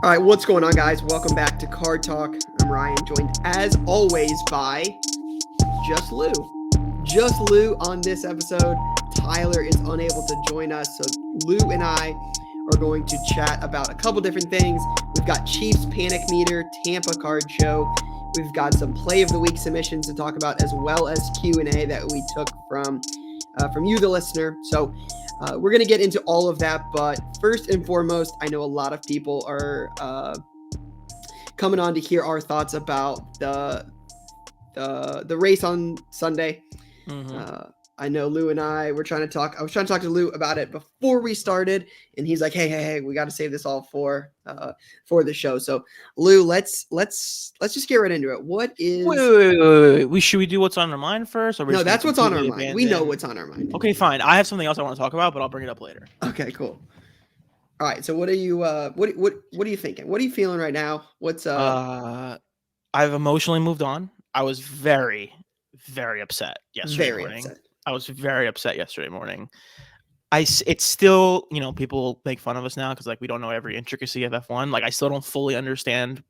All right, what's going on, guys? Welcome back to Card Talk. I'm Ryan, joined as always by Just Lou. Just Lou on this episode. Tyler is unable to join us, so Lou and I are going to chat about a couple different things. We've got Chiefs Panic Meter, Tampa Card Show. We've got some Play of the Week submissions to talk about, as well as Q&A that we took from you, the listener. So we're going to get into all of that, but first and foremost, I know a lot of people are coming on to hear our thoughts about the race on Sunday. Mm-hmm. I know Lou and I were trying to talk. I was trying to talk to Lou about it before we started, and he's like, "Hey, we got to save this all for the show." So, Lou, let's just get right into it. What is? Wait. Should we do what's on our mind first? Or no, that's what's on our mind. We know what's on our mind. Okay, fine. I have something else I want to talk about, but I'll bring it up later. Okay, cool. All right. So, what are you? What are you thinking? What are you feeling right now? What's I've emotionally moved on. I was very, very upset yesterday morning. I was very upset yesterday morning. It's still, people make fun of us now because we don't know every intricacy of F1. I still don't fully understand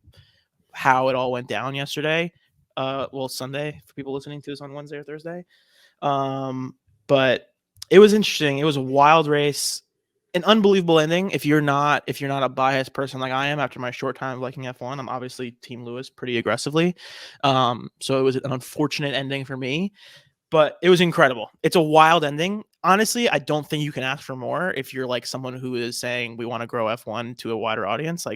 how it all went down yesterday. Sunday for people listening to this on Wednesday or Thursday. But it was interesting. It was a wild race, an unbelievable ending. If you're not a biased person like I am, after my short time liking F1, I'm obviously Team Lewis pretty aggressively. So it was an unfortunate ending for me. But it was incredible. It's a wild ending. Honestly, I don't think you can ask for more if you're someone who is saying we want to grow F1 to a wider audience.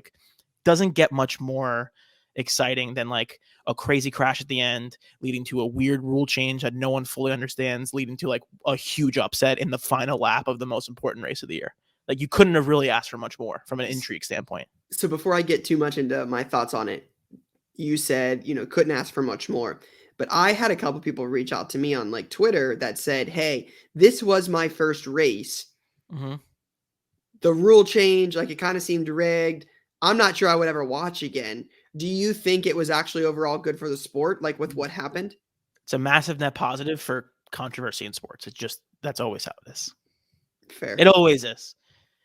Doesn't get much more exciting than a crazy crash at the end, leading to a weird rule change that no one fully understands, leading to a huge upset in the final lap of the most important race of the year. You couldn't have really asked for much more from an intrigue standpoint. So before I get too much into my thoughts on it, you said, couldn't ask for much more. But I had a couple people reach out to me on Twitter that said, "Hey, this was my first race. Mm-hmm. The rule change, it kind of seemed rigged. I'm not sure I would ever watch again." Do you think it was actually overall good for the sport, with what happened? It's a massive net positive for controversy in sports. That's always how it is. Fair. It always is.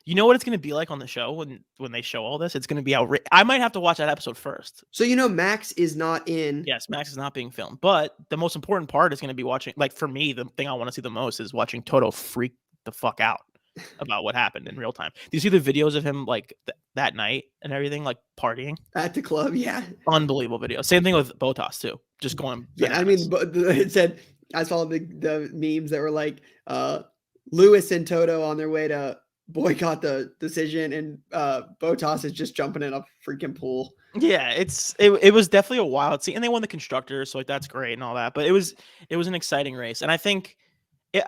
You know what it's going to be like on the show when they show all this? It's going to be outrageous. I might have to watch that episode first. So, Max is not in. Yes, Max is not being filmed. But the most important part is going to be watching. For me, the thing I want to see the most is watching Toto freak the fuck out about what happened in real time. Do you see the videos of him that night and everything, partying at the club? Yeah. Unbelievable video. Same thing with Bottas, too. Just going. Yeah, bananas. It said, I saw the memes that were Lewis and Toto on their way to boycott the decision, and Bottas is just jumping in a freaking pool. Yeah, it was definitely a wild scene, and they won the constructors, so that's great and all that. But it was an exciting race, and I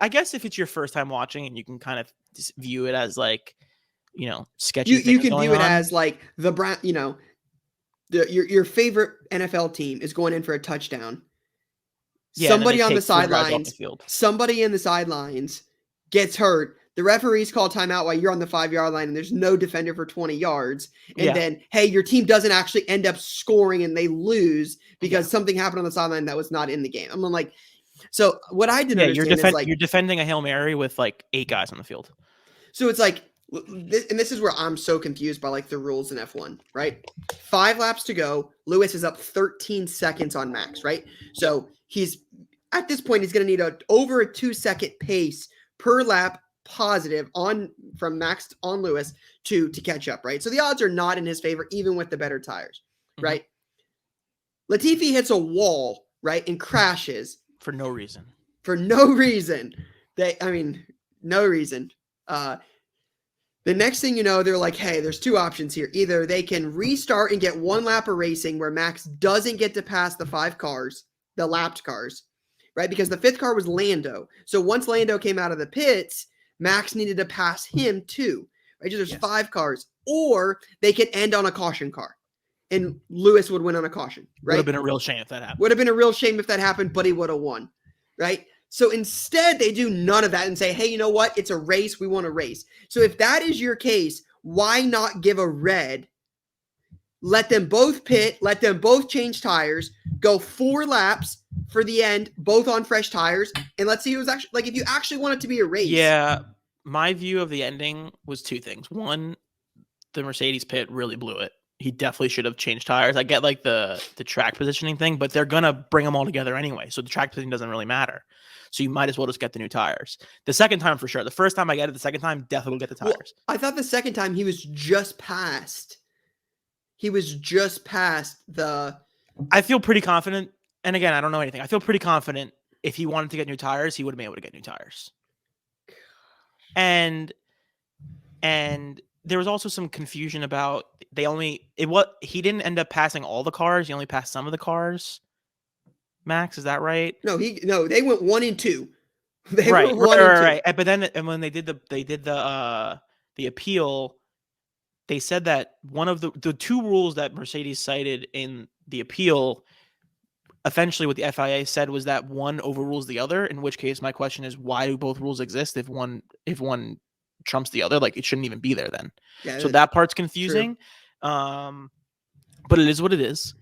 guess if it's your first time watching and you can kind of view it as sketchy. You can view it as the Brown, your favorite NFL team is going in for a touchdown. Yeah, somebody on the sidelines, somebody in the sidelines gets hurt. The referees call timeout while you're on the 5-yard line and there's no defender for 20 yards. And then, hey, your team doesn't actually end up scoring and they lose because something happened on the sideline that was not in the game. I'm so what I didn't understand is you're defending a Hail Mary with 8 guys on the field. So it's and this is where I'm so confused by the rules in F1, right? 5 laps to go. Lewis is up 13 seconds on Max, right? So at this point, he's going to need over a 2-second pace per lap positive from Max on Lewis to catch up, right? So the odds are not in his favor, even with the better tires, right? Latifi hits a wall, right, and crashes for no reason. No reason. No reason. The next thing you know, they're like, hey, there's 2 options here. Either they can restart and get 1 lap of racing where Max doesn't get to pass the 5 cars, the lapped cars, right? Because the 5th car was Lando. So once Lando came out of the pits, Max needed to pass him too, right? So there's 5 cars. Or they could end on a caution car, and Lewis would win on a caution, right? Would have been a real shame if that happened. Would have been a real shame if that happened, but he would have won, right? So instead, they do none of that and say, hey, you know what? It's a race. We want to race. So if that is your case, why not give a red? Let them both pit. Let them both change tires. Go 4 laps for the end, both on fresh tires. And let's see who's actually, if you actually want it to be a race. Yeah. My view of the ending was 2 things. One, the Mercedes pit really blew it. he definitely should have changed tires. I get like the track positioning thing, but they're gonna bring them all together anyway, so the track positioning doesn't really matter. So you might as well just get the new tires. The second time for sure. The first time I get it, the second time definitely will get the tires. Well, I thought the second time he was just past. He was just past the. I feel pretty confident, and again, I don't know anything. I feel pretty confident if he wanted to get new tires, he would have been able to get new tires. And there was also some confusion about he didn't end up passing all the cars. He only passed some of the cars. Max, is that right? No, they went 1 and 2. They were 1 and 2. Right. But then, and when they did the appeal, they said that one of the two rules that Mercedes cited in the appeal, essentially what the FIA said was that one overrules the other. In which case, my question is, why do both rules exist if one trumps the other? Like, it shouldn't even be there then. Yeah, so that part's confusing. But it is what it is.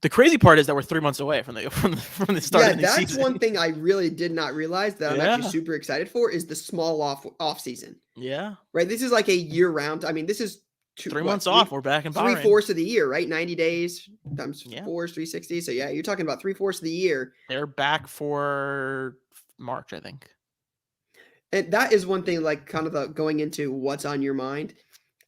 The crazy part is that we're 3 months away from the start of the season. That's one thing I really did not realize that I'm actually super excited for is the small off season. Yeah. Right. This is like a year round. I mean, this is 3 months off. We're back in Bahrain. 3/4 of the year, right? 90 days times 4 is 360. So yeah, you're talking about 3/4 of the year. They're back for March, I think. And that is one thing, like kind of going into what's on your mind.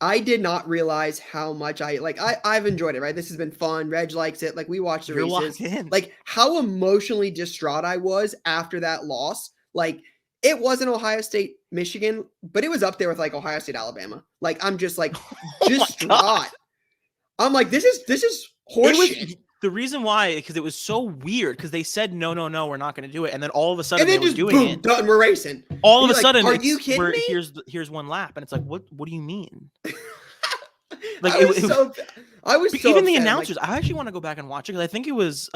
I did not realize how much I've enjoyed it, right? This has been fun. Reg likes it. Like, we watched the races. Like, how emotionally distraught I was after that loss. Like, it wasn't Ohio State, Michigan, but it was up there with like Ohio State, Alabama. Like, I'm just like distraught. I'm like, this is horseshit. The reason why, because it was so weird, because they said, no, we're not going to do it. And then all of a sudden, they were doing it. Done, we're racing. All of a sudden, are you kidding me? Here's one lap. And it's like, what do you mean? Like, I was so even the announcers, I actually want to go back and watch it, because I think it was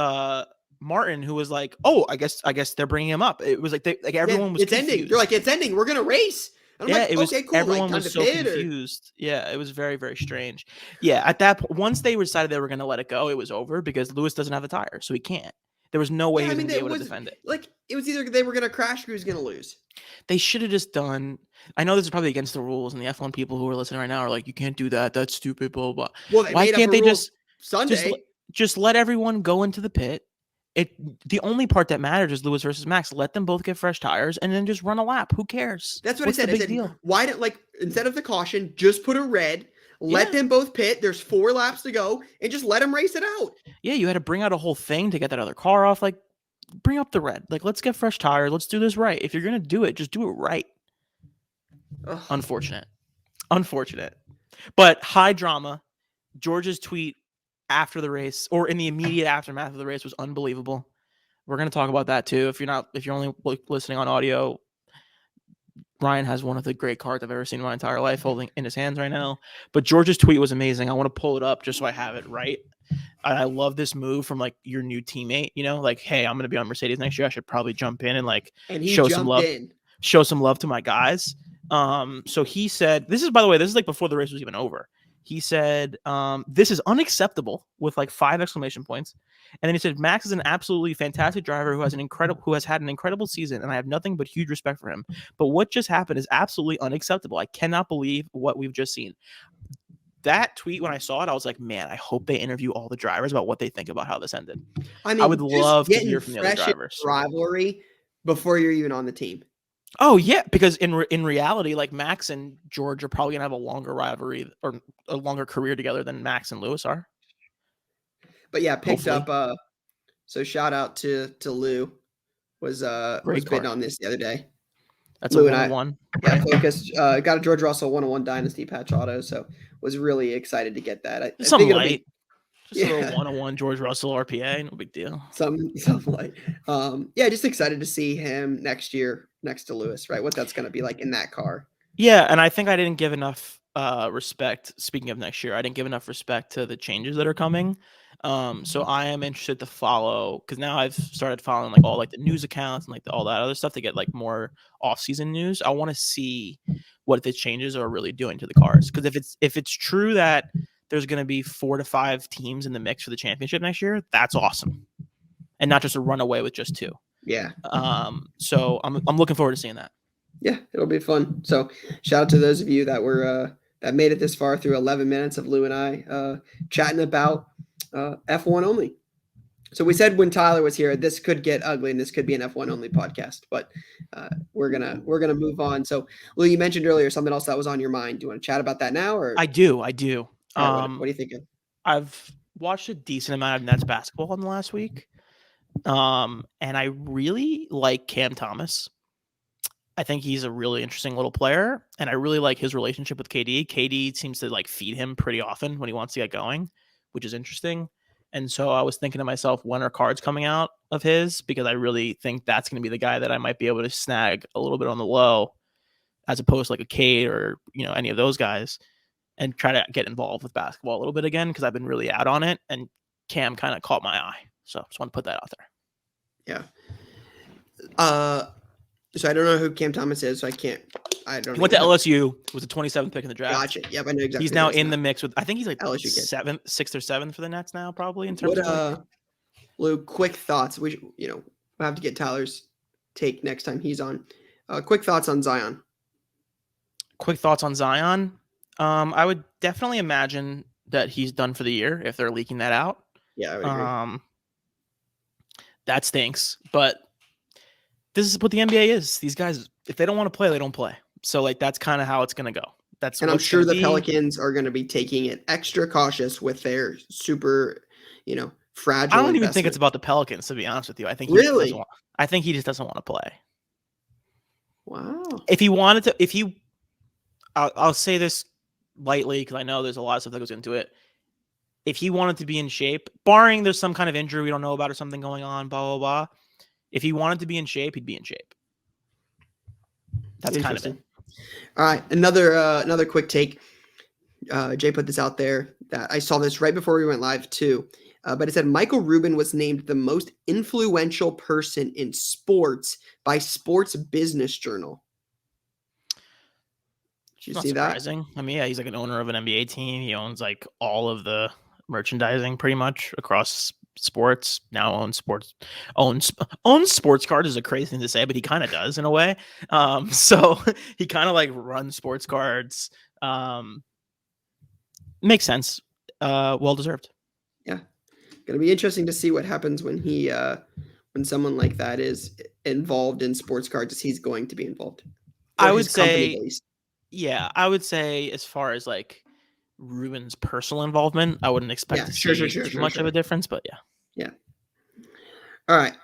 Martin who was like, oh, I guess they're bringing him up. It was like everyone was confused. Ending. They're like, it's ending. We're going to race. And I'm like, it was, okay, cool. Everyone was so confused. Yeah, it was very, very strange. Yeah, at that point, once they decided they were going to let it go, it was over, because Lewis doesn't have the tires, so he can't. There was no way he was going to be able to defend it. Like, it was either they were going to crash or he was going to lose. They should have just done. I know this is probably against the rules, and the F1 people who are listening right now are like, you can't do that. That's stupid, blah, blah. Well, why can't they just let everyone go into the pit? The only part that matters is Lewis versus Max. Let them both get fresh tires and then just run a lap. Who cares? That's what I said. Deal? Why didn't, like, instead of the caution, just put a red, let them both pit. There's 4 laps to go, and just let them race it out. Yeah, you had to bring out a whole thing to get that other car off. Like, bring up the red. Like, let's get fresh tires. Let's do this right. If you're gonna do it, just do it right. Ugh. Unfortunate. But high drama. George's tweet after the race, or in the immediate aftermath of the race, was unbelievable. We're going to talk about that too. If you're only listening on audio, Ryan has one of the great cards I've ever seen in my entire life holding in his hands right now. But George's tweet was amazing. I want to pull it up just so I have it right. I love this move from like your new teammate, like, hey, I'm going to be on Mercedes next year. I should probably jump in and show some love to my guys. So he said, this is like before the race was even over. He said, this is unacceptable, with like 5 exclamation points. And then he said, Max is an absolutely fantastic driver who has had an incredible season, and I have nothing but huge respect for him. But what just happened is absolutely unacceptable. I cannot believe what we've just seen. That tweet, when I saw it, I was like, man, I hope they interview all the drivers about what they think about how this ended. I mean, I would love to hear from the other drivers. Rivalry before you're even on the team. Oh yeah, because in reality, like, Max and George are probably gonna have a longer rivalry or a longer career together than Max and Lewis are. But yeah, picked up. So shout out to Lou, was bidding on this the other day. That's Lou a 101. Yeah, Focus got a George Russell 101 Dynasty patch auto, so was really excited to get that. I think light. Just a little 101 George Russell RPA, no big deal. Some light. Just excited to see him next year next to Lewis, right? What that's going to be like in that car. Yeah, and I think I didn't give enough respect. Speaking of next year, I didn't give enough respect to the changes that are coming. So I am interested to follow, because now I've started following like all like the news accounts and like all that other stuff to get like more off-season news. I want to see what the changes are really doing to the cars, because if it's true that there's going to be 4 to 5 teams in the mix for the championship next year, that's awesome, and not just a runaway with just 2. Yeah. So I'm looking forward to seeing that. Yeah, it'll be fun. So shout out to those of you that were that made it this far through 11 minutes of Lou and I chatting about F1 only. So we said when Tyler was here, this could get ugly and this could be an F1 only podcast, but we're gonna move on. So Lou, you mentioned earlier something else that was on your mind. Do you want to chat about that now, or I do. All right, what are you thinking? I've watched a decent amount of Nets basketball in the last week, and I really like Cam Thomas. I think he's a really interesting little player, and I really like his relationship with KD. KD seems to like feed him pretty often when he wants to get going, which is interesting. And so I was thinking to myself, when are cards coming out of his? Because I really think that's going to be the guy that I might be able to snag a little bit on the low, as opposed to like a Cade or any of those guys, and try to get involved with basketball a little bit again, because I've been really out on it, and Cam kind of caught my eye. So just want to put that out there. Yeah. So I don't know who Cam Thomas is, so I don't. He went to LSU. Was the 27th pick in the draft. Gotcha. Yep, I know exactly. He's now in the mix with. I think he's like LSU sixth or seventh for the Nets now, probably in terms of. Lou, quick thoughts. We'll have to get Tyler's take next time he's on. Quick thoughts on Zion. Quick thoughts on Zion. I would definitely imagine that he's done for the year if they're leaking that out. Yeah, I would agree. That stinks, but this is what the NBA is. These guys, if they don't want to play, they don't play. So like that's kind of how it's going to go. And I'm sure the Pelicans are going to be taking it extra cautious with their super, fragile. I don't even think it's about the Pelicans, to be honest with you. I think I think he just doesn't want to play. Wow. If he wanted to, I'll say this lightly because I know there's a lot of stuff that goes into it. If he wanted to be in shape, barring there's some kind of injury we don't know about or something going on, blah, blah, blah. If he wanted to be in shape, he'd be in shape. That's kind of it. All right. Another quick take. Jay put this out there that I saw this right before we went live too. But it said Michael Rubin was named the most influential person in sports by Sports Business Journal. Did you see surprising. That? I mean, yeah, he's like an owner of an NBA team. He owns like all of the merchandising pretty much across sports. Now owns Sportscards is a crazy thing to say, but he kind of does in a way. So he kind of like runs Sportscards. Makes sense. Well deserved. Yeah, gonna be interesting to see what happens when he when someone like that is involved in Sportscards, as he's going to be involved. I would say, yeah, I would say as far as like Rubin's personal involvement, I wouldn't expect to see too much of a difference, but yeah. Yeah. All right.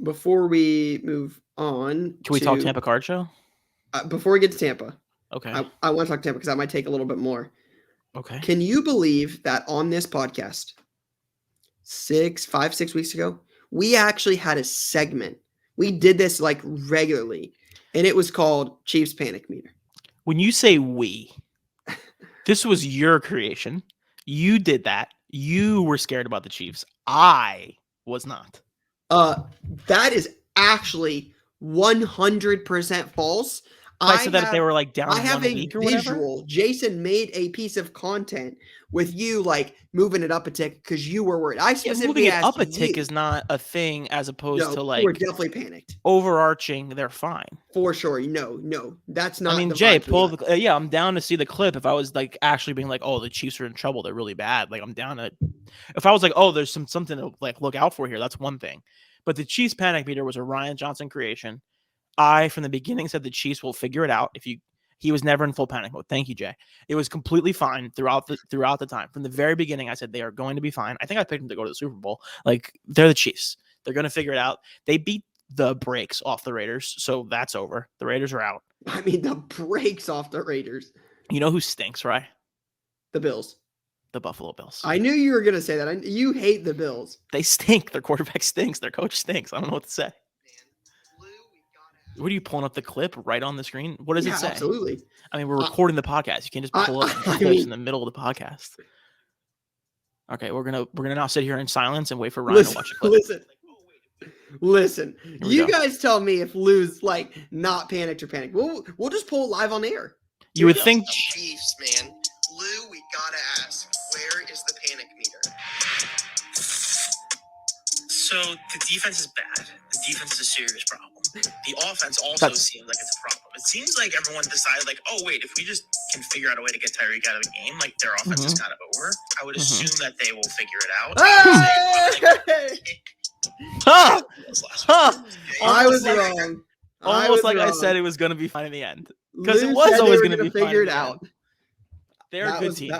Before we move on, can we talk Tampa Card Show? Before we get to Tampa, okay. I want to talk Tampa because that might take a little bit more. Okay. Can you believe that on this podcast, 5-6 weeks ago, we actually had a segment. We did this like regularly, and it was called Chiefs Panic Meter. When you say we, this was your creation. You did that. You were scared about the Chiefs. I was not. That is actually 100% false. I said that if they were like down one week or visual. Whatever. Jason made a piece of content with you like moving it up a tick because you were worried. I specifically moving it up a tick is not a thing as opposed to like we're definitely panicked. Overarching, they're fine. For sure. No, that's not. I mean, Jay, pull yeah, I'm down to see the clip. If I was like actually being like, oh, the Chiefs are in trouble, they're really bad. Like I'm down to. If I was like, oh, there's something to like look out for here, that's one thing. But the Chiefs Panic Meter was a Ryan Johnson creation. I, from the beginning, said the Chiefs will figure it out. He was never in full panic mode. Thank you, Jay. It was completely fine throughout the time. From the very beginning, I said they are going to be fine. I think I picked them to go to the Super Bowl. Like, they're the Chiefs. They're going to figure it out. They beat the brakes off the Raiders, so that's over. The Raiders are out. I mean, the brakes off the Raiders. You know who stinks, right? The Bills. The Buffalo Bills. I knew you were going to say that. You hate the Bills. They stink. Their quarterback stinks. Their coach stinks. I don't know what to say. What are you pulling up the clip right on the screen? What does it say? Absolutely. I mean, we're recording the podcast. You can't just pull up clips in the middle of the podcast. Okay, we're gonna now sit here in silence and wait for Ryan to watch the clip. Listen. You guys tell me if Lou's like not panicked or panicked. We'll just pull it live on air. You would think Chiefs, man. Lou, we gotta ask, where is the panic meter? So the defense is bad. The defense is a serious problem. The offense also seems like it's a problem. It seems like everyone decided, like, oh, wait, if we just can figure out a way to get Tyreek out of the game, like their offense is kind of over, I would assume that they will figure it out. I was wrong. Almost like I said it was going to be fine in the end. Because it Lou was said always they were going to be figure fine it out. They're a good team.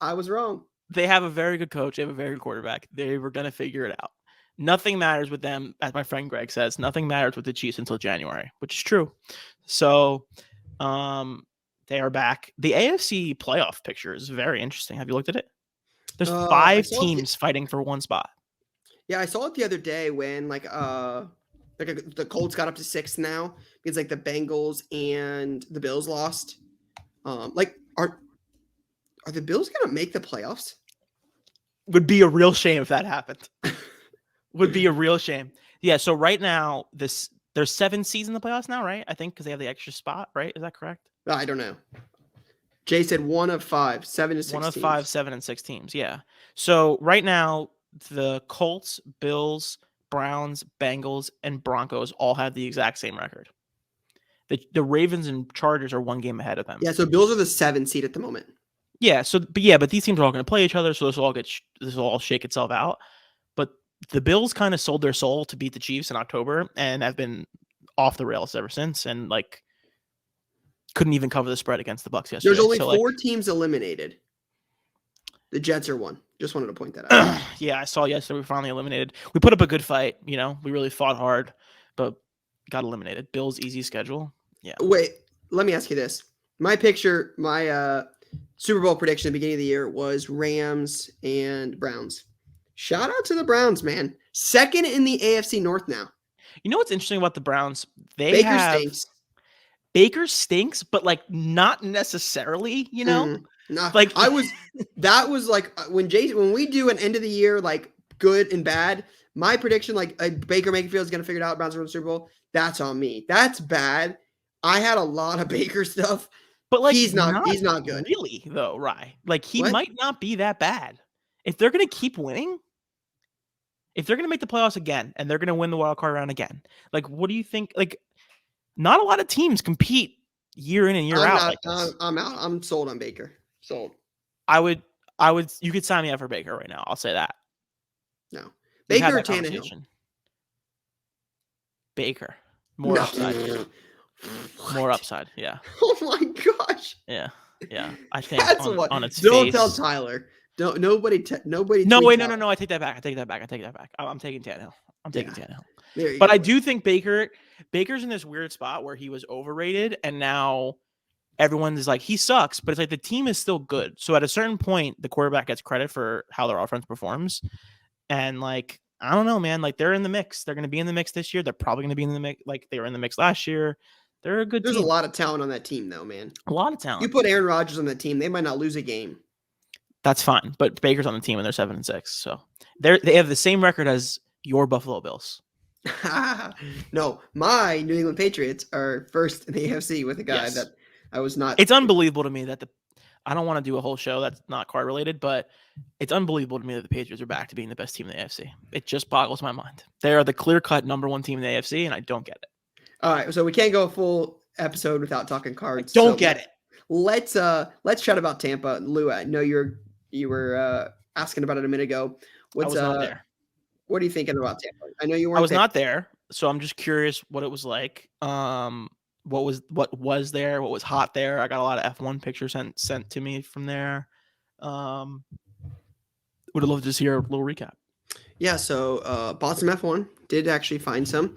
I was wrong. They have a very good coach. They have a very good quarterback. They were going to figure it out. Nothing matters with them, as my friend Greg says. Nothing matters with the Chiefs until January, which is true. So, they are back. The AFC playoff picture is very interesting. Have you looked at it? There's 5 teams fighting for one spot. Yeah, I saw it the other day when the Colts got up to 6 now because the Bengals and the Bills lost. Are the Bills gonna make the playoffs? Would be a real shame if that happened. Would be a real shame. Yeah. So right now, there's 7 seeds in the playoffs now, right? I think because they have the extra spot, right? Is that correct? I don't know. Jay said 1 of 5, 7 to 6. 1 of 5, 7 and 6 teams. Yeah. So right now, the Colts, Bills, Browns, Bengals, and Broncos all have the exact same record. The Ravens and Chargers are 1 game ahead of them. Yeah. So Bills are the 7 seed at the moment. Yeah. But these teams are all going to play each other, so this will all shake itself out. But the Bills kind of sold their soul to beat the Chiefs in October and have been off the rails ever since, and couldn't even cover the spread against the Bucs yesterday. There's only 4 teams eliminated. The Jets are 1. Just wanted to point that out. Yeah, I saw yesterday we finally eliminated. We put up a good fight. We really fought hard, but got eliminated. Bills' easy schedule. Yeah. Wait, let me ask you this. My Super Bowl prediction at the beginning of the year was Rams and Browns. Shout out to the Browns, man. 2nd in the AFC North now. You know what's interesting about the Browns? Baker stinks, but not necessarily, No, that was when we do an end of the year, good and bad, my prediction, Baker Mayfield is going to figure it out, Browns are going to Super Bowl. That's on me. That's bad. I had a lot of Baker stuff, but he's not good. Really though, Rye. He might not be that bad. If they're going to keep winning, if they're going to make the playoffs again and they're going to win the wild card round again, what do you think? Not a lot of teams compete year in and year out. I'm out. I'm sold on Baker. Sold. I would. You could sign me up for Baker right now. I'll say that. No, Baker or Tannehill. Baker, more upside. More upside. Yeah. Oh my gosh. Yeah. I think that's on its Don't face. Tell Tyler. Don't nobody. Nobody. No, wait, no. I take that back. I'm taking Tannehill. Tannehill. But I do think Baker's in this weird spot where he was overrated, and now everyone is he sucks, but it's the team is still good. So at a certain point, the quarterback gets credit for how their offense performs. And I don't know, man. They're in the mix. They're going to be in the mix this year. They're probably going to be in the mix. They were in the mix last year. They're a good team. There's a lot of talent on that team, though, man. A lot of talent. You put Aaron Rodgers on the team, they might not lose a game. That's fine. But Baker's on the team and they're 7-6. So they have the same record as your Buffalo Bills. No, my New England Patriots are first in the AFC with a guy that I was not. It's unbelievable to me that I don't want to do a whole show that's not card related, but it's unbelievable to me that the Patriots are back to being the best team in the AFC. It just boggles my mind. They are the clear-cut number 1 team in the AFC, and I don't get it. All right, so we can't go a full episode without talking cards. Don't get it. Let's chat about Tampa. Lou, I know you were asking about it a minute ago. I was not there. What are you thinking about Tampa? I know you weren't. I was not there, so I'm just curious what it was like. What was there? What was hot there? I got a lot of F1 pictures sent to me from there. Would have loved to just hear a little recap. Yeah, so bought some F1. Did actually find some.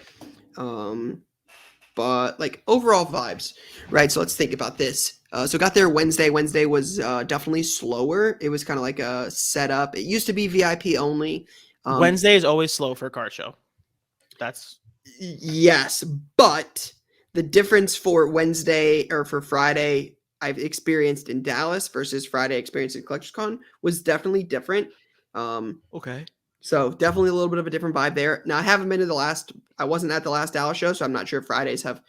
But overall vibes, right? So let's think about this. So got there Wednesday. Wednesday was definitely slower. It was kind of like a setup. It used to be VIP only. Wednesday is always slow for a car show. Yes, but the difference for Wednesday or for Friday I've experienced in Dallas versus Friday experienced at CollectorsCon was definitely different. Okay. So definitely a little bit of a different vibe there. Now I wasn't at the last Dallas show, so I'm not sure if Fridays have,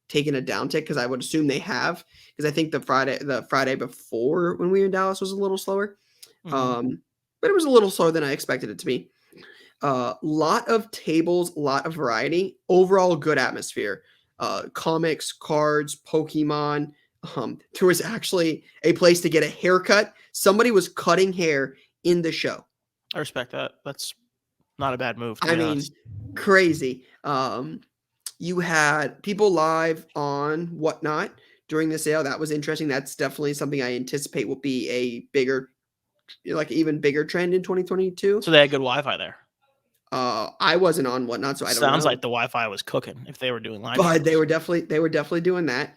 taken a downtick because I would assume they have, because I think the Friday before when we were in Dallas was a little slower. Mm-hmm. But it was a little slower than I expected it to be. Lot of tables, lot of variety, overall good atmosphere. Comics, cards, Pokemon, there was actually a place to get a haircut. Somebody was cutting hair in the show. I respect that. That's not a bad move. I mean, crazy. You had people live on Whatnot during the sale. That was interesting. That's definitely something I anticipate will be a bigger, like even bigger trend in 2022. So they had good Wi-Fi there. I wasn't on Whatnot, so I don't know. Sounds like the Wi-Fi was cooking if they were doing live. But they were definitely doing that.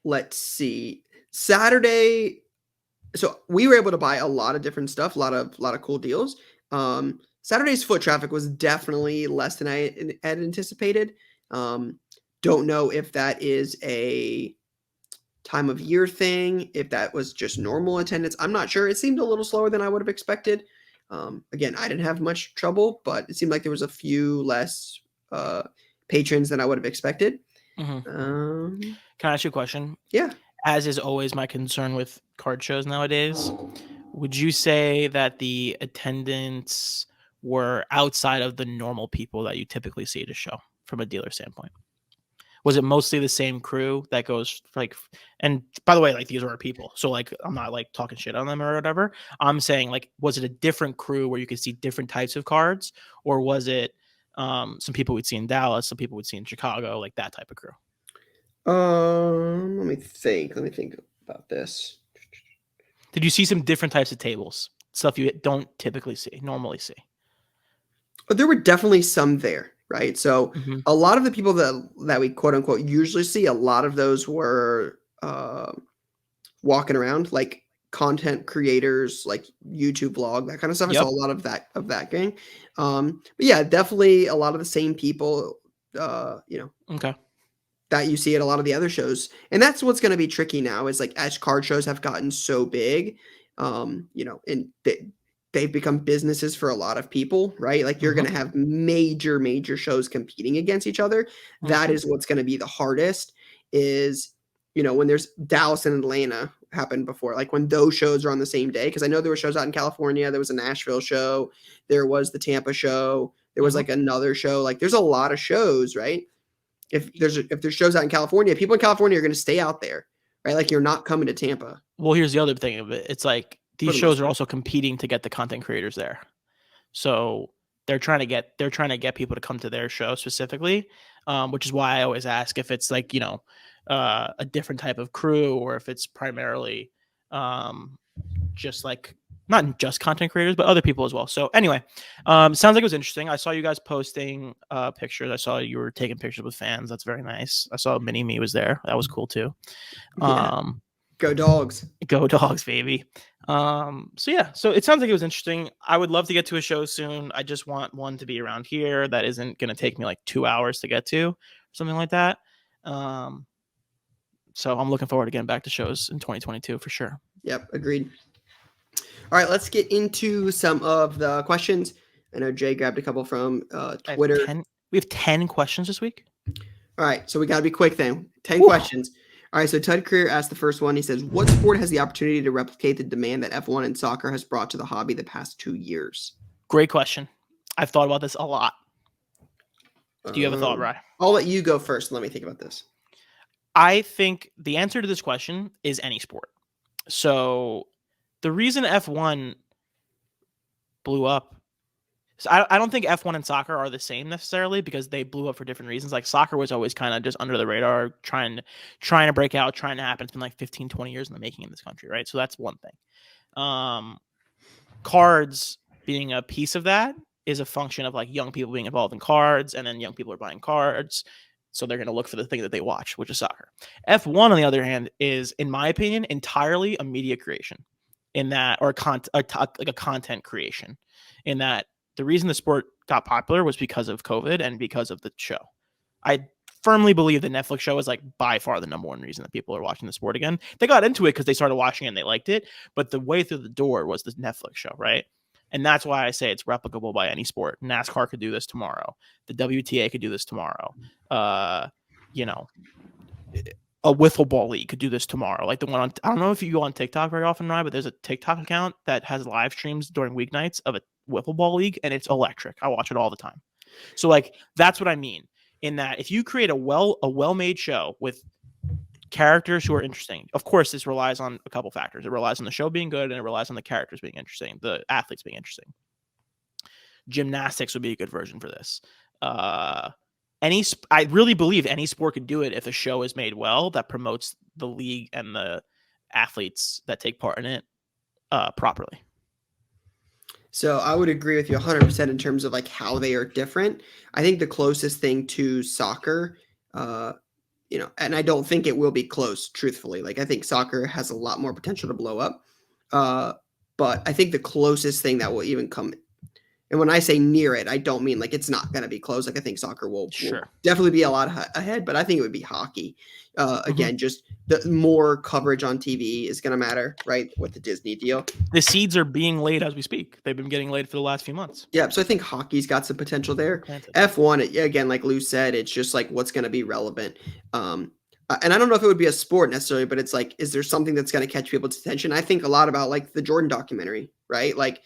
Let's see. Saturday. So we were able to buy a lot of different stuff, a lot of cool deals. Saturday's foot traffic was definitely less than I had anticipated. Don't know if that is a time of year thing, if that was just normal attendance. I'm not sure. It seemed a little slower than I would have expected. Again, I didn't have much trouble, but it seemed like there was a few less patrons than I would have expected. Mm-hmm. Can I ask you a question? Yeah. As is always my concern with card shows nowadays, would you say that the attendants were outside of the normal people that you typically see at a show from a dealer standpoint? Was it mostly the same crew that goes like, and by the way, like these are our people. So like, I'm not like talking shit on them or whatever. I'm saying like, was it a different crew where you could see different types of cards, or was it some people we'd see in Dallas, some people we'd see in Chicago, like that type of crew? Let me think about this. Did you see some different types of tables, stuff you don't typically normally see? There were definitely some there, right? So a lot of the people that we quote unquote usually see, a lot of those were walking around, like content creators, like YouTube vlog, that kind of stuff. Yep. I saw a lot of that gang. But yeah, definitely a lot of the same people, Okay, that you see at a lot of the other shows. And that's what's going to be tricky now is like as card shows have gotten so big, and they've become businesses for a lot of people, right? Like you're going to have major shows competing against each other. That is what's going to be the hardest is, when there's Dallas and Atlanta happened before, like when those shows are on the same day. Cause I know there were shows out in California. There was a Nashville show. There was the Tampa show. There was like another show. Like there's a lot of shows, right? If there's shows out in California, people in California are going to stay out there, right? Like you're not coming to Tampa. Well, here's the other thing of it. It's like these shows are also competing to get the content creators there. So they're trying to get people to come to their show specifically, which is why I always ask if it's like, a different type of crew or if it's primarily just like not just content creators, but other people as well. So anyway, sounds like it was interesting. I saw you guys posting pictures. I saw you were taking pictures with fans. That's very nice. I saw Mini Me was there. That was cool too. Go Dogs. Go Dogs, baby. So it sounds like it was interesting. I would love to get to a show soon. I just want one to be around here that isn't going to take me like 2 hours to get to, something like that. So I'm looking forward to getting back to shows in 2022 for sure. Yep, agreed. All right, let's get into some of the questions. I know Jay grabbed a couple from Twitter. We have 10 questions this week. All right, so we got to be quick then. 10 questions. All right, so Ted Creer asked the first one. He says, what sport has the opportunity to replicate the demand that F1 and soccer has brought to the hobby the past 2 years? Great question. I've thought about this a lot. Do you have a thought, Ryan? I'll let you go first. Let me think about this. I think the answer to this question is any sport. So the reason F1 blew up, so I don't think F1 and soccer are the same necessarily because they blew up for different reasons. Like soccer was always kind of just under the radar, trying to break out, trying to happen. It's been like 15, 20 years in the making in this country, right? So that's one thing. Cards being a piece of that is a function of like young people being involved in cards, and then young people are buying cards. So they're going to look for the thing that they watch, which is soccer. F1, on the other hand, is, in my opinion, entirely a media creation in that, or like a content creation in that the reason the sport got popular was because of COVID and because of the show. I firmly believe the Netflix show is like by far the number one reason that people are watching the sport again. They got into it because they started watching it and they liked it, but the way through the door was the Netflix show, right? And that's why I say it's replicable by any sport. NASCAR could do this tomorrow. The WTA could do this tomorrow. A wiffle ball league could do this tomorrow. Like the one on, I don't know if you go on TikTok very often, Ryan, but there's a TikTok account that has live streams during weeknights of a wiffle ball league, and it's electric. I watch it all the time. So like, that's what I mean. in that if you create a well-made show with characters who are interesting, of course, this relies on a couple factors. It relies on the show being good, and it relies on the characters being interesting, the athletes being interesting. Gymnastics would be a good version for this. I really believe any sport could do it if a show is made well that promotes the league and the athletes that take part in it properly. So I would agree with you 100% in terms of like how they are different. I think the closest thing to soccer, and I don't think it will be close, truthfully. Like I think soccer has a lot more potential to blow up. But I think the closest thing that will even come, and when I say near it, I don't mean like it's not going to be close. Like I think soccer will definitely be a lot ahead, but I think it would be hockey. Again, just the more coverage on TV is going to matter, right? With the Disney deal. The seeds are being laid as we speak. They've been getting laid for the last few months. Yeah, so I think hockey's got some potential there. F1, again, like Lou said, it's just like what's going to be relevant. And I don't know if it would be a sport necessarily, but it's like, is there something that's going to catch people's attention? I think a lot about like the Jordan documentary, right? Like,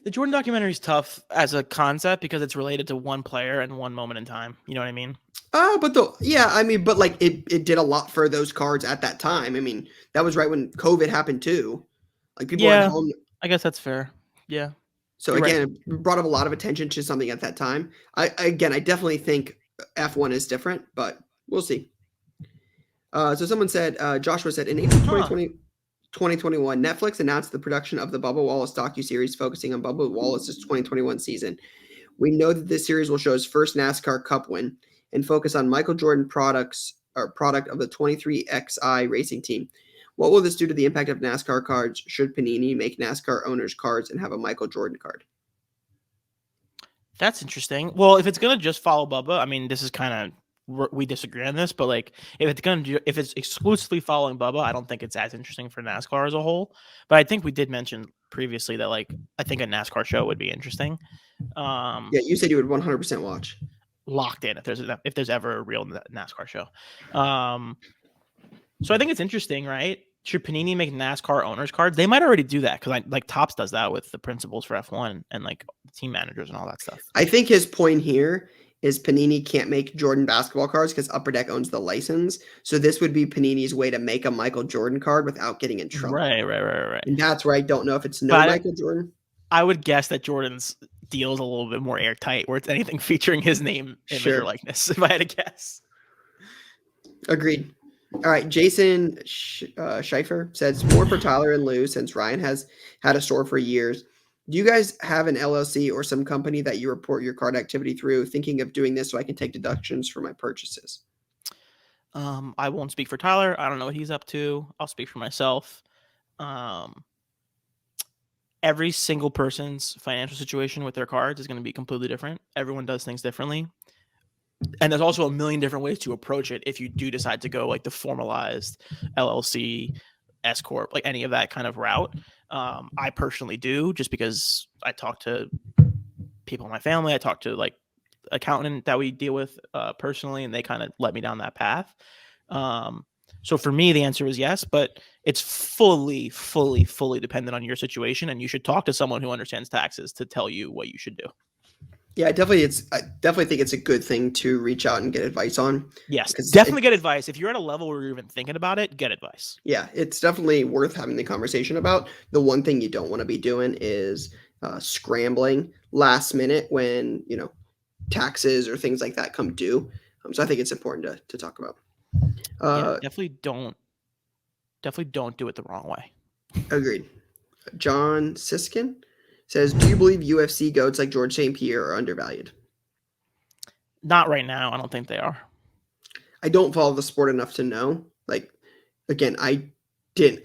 the Jordan documentary is tough as a concept because it's related to one player and one moment in time. You know what I mean? But like it did a lot for those cards at that time. I mean, that was right when COVID happened too. Like people were at home. I guess that's fair. Yeah. So again, it brought up a lot of attention to something at that time. I definitely think F1 is different, but we'll see. So someone said, Joshua said, in April 2021, Netflix announced the production of the Bubba Wallace docuseries focusing on Bubba Wallace's 2021 season. We know that this series will show his first NASCAR Cup win and focus on Michael Jordan product of the 23XI racing team. What will this do to the impact of NASCAR cards should Panini make NASCAR owners cards and have a Michael Jordan card? That's interesting. Well, if it's going to just follow Bubba, I mean, this is kind of, we disagree on this, but like if it's exclusively following Bubba, I don't think it's as interesting for NASCAR as a whole. But I think we did mention previously that like I think a NASCAR show would be interesting. Yeah, you said you would 100% watch. Locked in if there's ever a real NASCAR show. So I think it's interesting, right? Should Panini make NASCAR owners cards? They might already do that because like Topps does that with the principals for F1 and like team managers and all that stuff. I think his point here is Panini can't make Jordan basketball cards because Upper Deck owns the license. So this would be Panini's way to make a Michael Jordan card without getting in trouble. Right. And that's where I don't know if it's Michael Jordan. I would guess that Jordan's deal is a little bit more airtight, where it's anything featuring his name, image, or likeness, if I had to guess. Agreed. All right, Jason Schaefer says, more for Tyler and Lou since Ryan has had a store for years. Do you guys have an LLC or some company that you report your card activity through? Thinking of doing this so I can take deductions for my purchases. I won't speak for Tyler. I don't know what he's up to. I'll speak for myself. Every single person's financial situation with their cards is going to be completely different. Everyone does things differently. And there's also a million different ways to approach it if you do decide to go like the formalized LLC, S Corp, like any of that kind of route. I personally do, just because I talk to people in my family. I talk to like accountant that we deal with personally, and they kind of let me down that path. So for me, the answer is yes, but it's fully dependent on your situation, and you should talk to someone who understands taxes to tell you what you should do. Yeah, I definitely think it's a good thing to reach out and get advice on. Yes, definitely get advice. If you're at a level where you're even thinking about it, get advice. Yeah, it's definitely worth having the conversation about. The one thing you don't want to be doing is scrambling last minute when, taxes or things like that come due. So I think it's important to talk about. Definitely don't do it the wrong way. Agreed. John Siskin says, do you believe UFC goats like George St Pierre are undervalued? Not right now. I don't think they are. I don't follow the sport enough to know. Like, again, I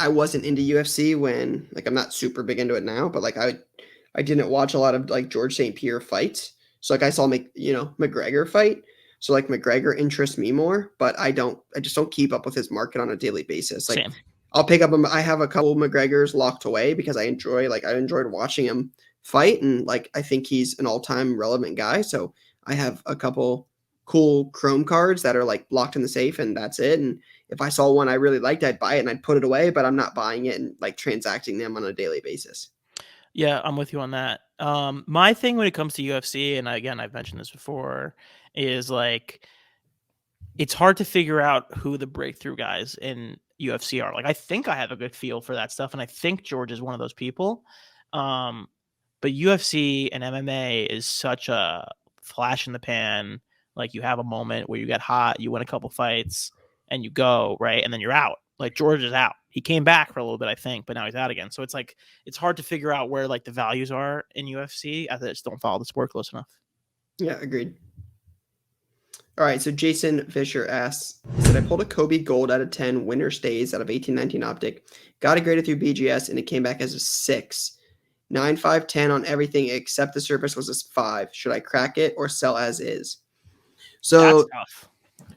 wasn't into UFC when, like, I'm not super big into it now, but like I didn't watch a lot of like George St Pierre fights. So like I saw McGregor fight. So like McGregor interests me more, but I just don't keep up with his market on a daily basis. Like, same. I'll pick up I have a couple McGregors locked away because I enjoyed watching him fight, and like I think he's an all-time relevant guy. So I have a couple cool Chrome cards that are like locked in the safe, and that's it. And if I saw one I really liked, I'd buy it and I'd put it away, but I'm not buying it and like transacting them on a daily basis. Yeah, I'm with you on that. My thing when it comes to UFC, and again, I've mentioned this before, is like it's hard to figure out who the breakthrough guys in UFC are. Like I think I have a good feel for that stuff, and I think George is one of those people. But UFC and MMA is such a flash in the pan. Like you have a moment where you get hot, you win a couple fights, and you go, right? And then you're out. Like George is out. He came back for a little bit, I think, but now he's out again. So it's like it's hard to figure out where like the values are in UFC. I just don't follow the sport close enough. Yeah, agreed. All right, so Jason Fisher asks, he said, I pulled a Kobe Gold out of 10 winner stays out of 1819 Optic, got it graded through BGS, and it came back as a 6. 9, 5, 10 on everything except the surface was a 5. Should I crack it or sell as is? So, that's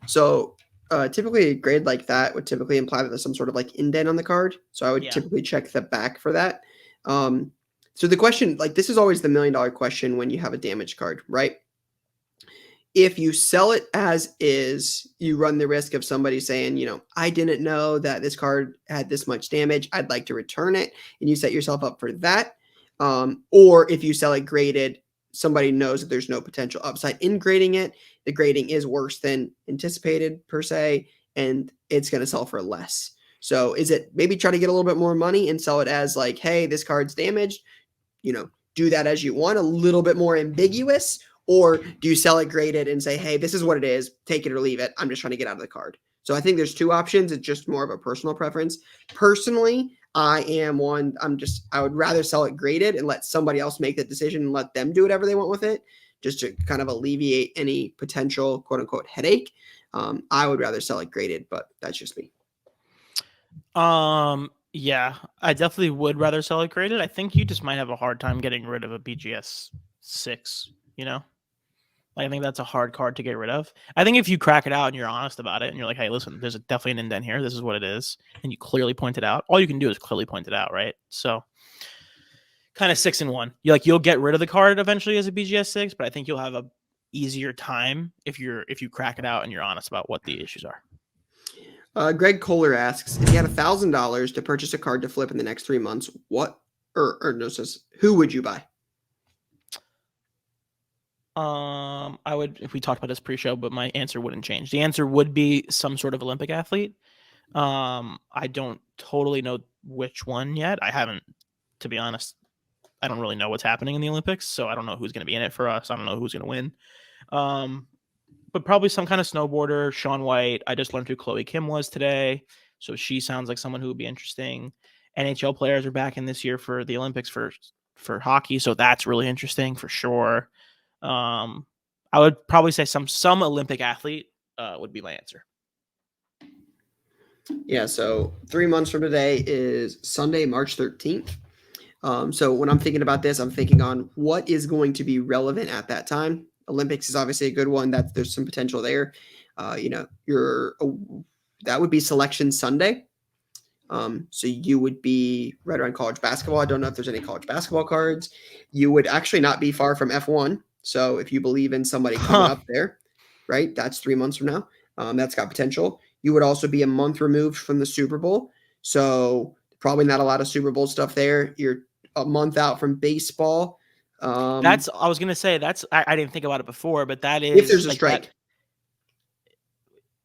tough. Typically a grade like that would typically imply that there's some sort of like indent on the card. So I would typically check the back for that. So the question, like this is always the $1 million question when you have a damaged card, right? If you sell it as is, you run the risk of somebody saying, I didn't know that this card had this much damage. I'd like to return it. And you set yourself up for that. Or if you sell it graded, somebody knows that there's no potential upside in grading it. The grading is worse than anticipated per se, and it's going to sell for less. So is it maybe try to get a little bit more money and sell it as like, hey, this card's damaged, do that as you want, a little bit more ambiguous, or do you sell it graded and say, hey, this is what it is, take it or leave it. I'm just trying to get out of the card. So I think there's two options. It's just more of a personal preference. Personally, I would rather sell it graded and let somebody else make that decision and let them do whatever they want with it, just to kind of alleviate any potential quote unquote headache. I would rather sell it graded, but that's just me. Yeah, I definitely would rather sell it graded. I think you just might have a hard time getting rid of a BGS 6, I think that's a hard card to get rid of. I think if you crack it out and you're honest about it and you're like, hey, listen, there's definitely an indent here. This is what it is. And you clearly point it out. All you can do is clearly point it out, right? So kind of 6 and 1. You'll get rid of the card eventually as a BGS 6, but I think you'll have a easier time if you crack it out and you're honest about what the issues are. Greg Kohler asks, if you had $1,000 to purchase a card to flip in the next 3 months, who would you buy? I would, if we talked about this pre-show, but my answer wouldn't change. The answer would be some sort of Olympic athlete. I don't totally know which one yet. I haven't, to be honest. I don't really know what's happening in the Olympics, so I don't know who's going to be in it for us. I don't know who's going to win. But probably some kind of snowboarder. Shaun White. I just learned who Chloe Kim was today, so she sounds like someone who would be interesting. NHL players are back in this year for the Olympics for hockey, so that's really interesting for sure. I would probably say some Olympic athlete would be my answer. Yeah, so 3 months from today is Sunday, March 13th. So when I'm thinking about this, I'm thinking on what is going to be relevant at that time. Olympics is obviously a good one. There's some potential there. That would be Selection Sunday. So you would be right around college basketball. I don't know if there's any college basketball cards. You would actually not be far from F1. So if you believe in somebody coming up there, right, that's 3 months from now. That's got potential. You would also be a month removed from the Super Bowl. So probably not a lot of Super Bowl stuff there. You're a month out from baseball. I was going to say I didn't think about it before, but that is if there's a strike.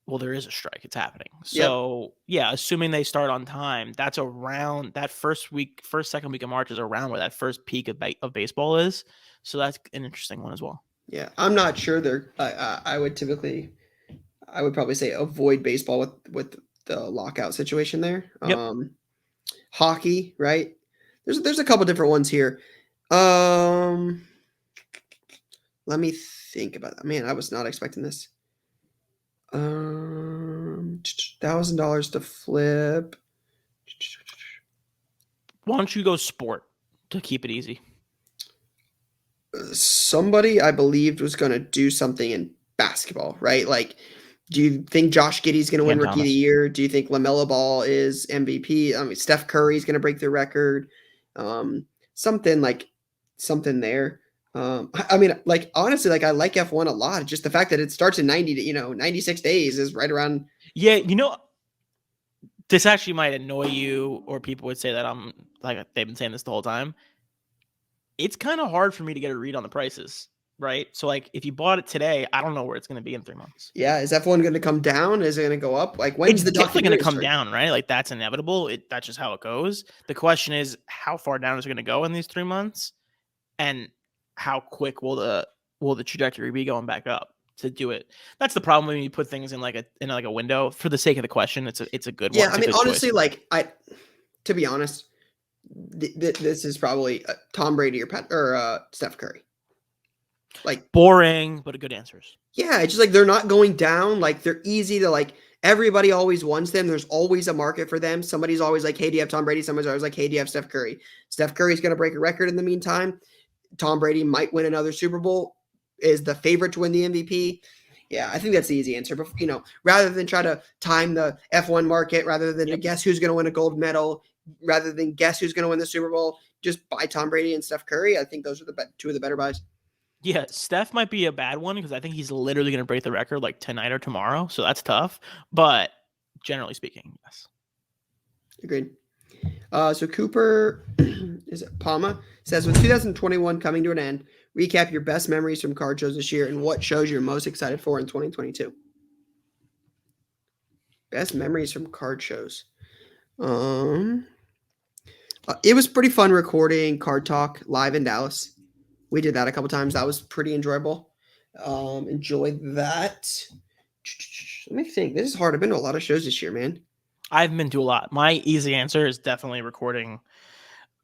Well, there is a strike. It's happening. So yeah, assuming they start on time, that's around that second week of March is around where that first peak of baseball is. So that's an interesting one as well. Yeah, I'm not sure. I would probably say avoid baseball with the lockout situation there. Yep. Hockey, right? There's a couple different ones here. Let me think about that. Man, I was not expecting this. $1,000 to flip. Why don't you go sport to keep it easy? Somebody I believed was going to do something in basketball, right? Like, do you think Josh Giddey's going to win Rookie of the Year? Do you think LaMelo Ball is MVP? I mean, Steph Curry's going to break the record. Something there. I mean, like, honestly, like, I like F1 a lot. Just the fact that it starts in 96 days is right around. Yeah. This actually might annoy you, or people would say that they've been saying this the whole time. It's kind of hard for me to get a read on the prices. right? So like if you bought it today, I don't know where it's going to be in 3 months. Yeah, is F1 going to come down? Is it going to go up? Like when's It's the definitely going to docuseries come start? down, right? Like that's inevitable. That's just how it goes. The question is, how far down is it going to go in these 3 months, and how quick will the trajectory be going back up to do it? That's the problem when you put things in like a window. For the sake of the question, it's a good one. Yeah, It's I a mean, good honestly, choice. like to be honest, this is probably Tom Brady or Steph Curry. Like Boring, but good answers. Yeah, it's just like they're not going down. Like they're easy to like. Everybody always wants them. There's always a market for them. Somebody's always like, "Hey, do you have Tom Brady?" Somebody's always like, "Hey, do you have Steph Curry?" Steph Curry's going to break a record in the meantime. Tom Brady might win another Super Bowl. Is the favorite to win the MVP. Yeah, I think that's the easy answer. But rather than try to time the F1 market, rather than to guess who's going to win a gold medal, rather than guess who's going to win the Super Bowl, just buy Tom Brady and Steph Curry. I think those are the two of the better buys. Yeah, Steph might be a bad one because I think he's literally going to break the record like tonight or tomorrow. So that's tough. But generally speaking, yes. Agreed. So Cooper, is it Palma, says, with 2021 coming to an end, recap your best memories from card shows this year and what shows you're most excited for in 2022. Best memories from card shows. It was pretty fun recording Card Talk live in Dallas. We did that a couple times. That was pretty enjoyable. Enjoyed that. Let me think. This is hard. I've been to a lot of shows this year, man. I've been to a lot. My easy answer is definitely recording.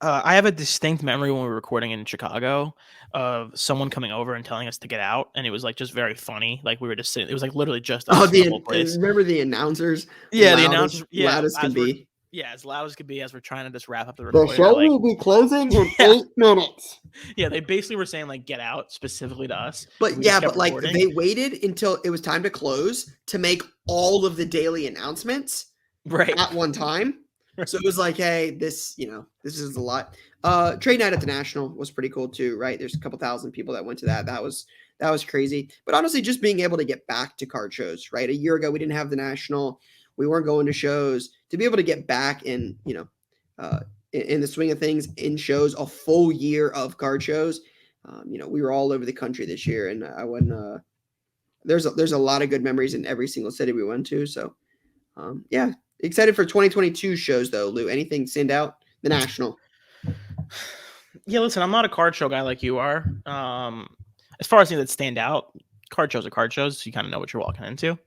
I have a distinct memory when we were recording in Chicago of someone coming over and telling us to get out, and it was like just very funny. Like we were just sitting. It was like literally just us in the whole place. Remember the announcers? Yeah, the announcers. Yeah, loud as can be. Yeah, as loud as could be as we're trying to just wrap up the The recording. show will be closing in 8 minutes. Yeah, they basically were saying like get out specifically to us. But like they waited until it was time to close to make all of the daily announcements at one time. So it was like, hey, this is a lot. Trade night at the National was pretty cool too, right? There's a couple thousand people that went to that. That was crazy. But honestly, just being able to get back to card shows, right? A year ago, we didn't have the National. We weren't going to shows. To be able to get back in the swing of things in shows, a full year of card shows. We were all over the country this year, and I wouldn't. There's a lot of good memories in every single city we went to. So, yeah. Excited for 2022 shows though, Lou. Anything stand out? The National. Yeah, listen, I'm not a card show guy like you are. As far as things that stand out, card shows are card shows, so you kind of know what you're walking into.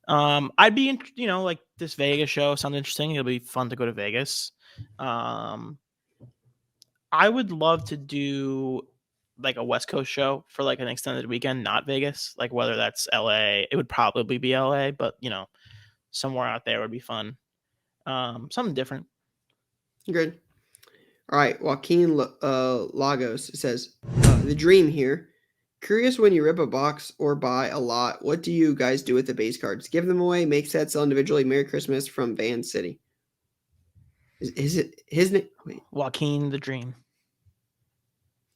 I'd be, like this Vegas show sounds interesting. It'll be fun to go to Vegas. I would love to do like a West Coast show for like an extended weekend, not Vegas. Like whether that's LA, it would probably be LA, but somewhere out there would be fun. Something different. Good. All right. Joaquin Lagos says, the dream here. Curious when you rip a box or buy a lot, what do you guys do with the base cards? Give them away, make sets, sell individually. Merry Christmas from Van City. Is it his name? Wait. Joaquin the Dream.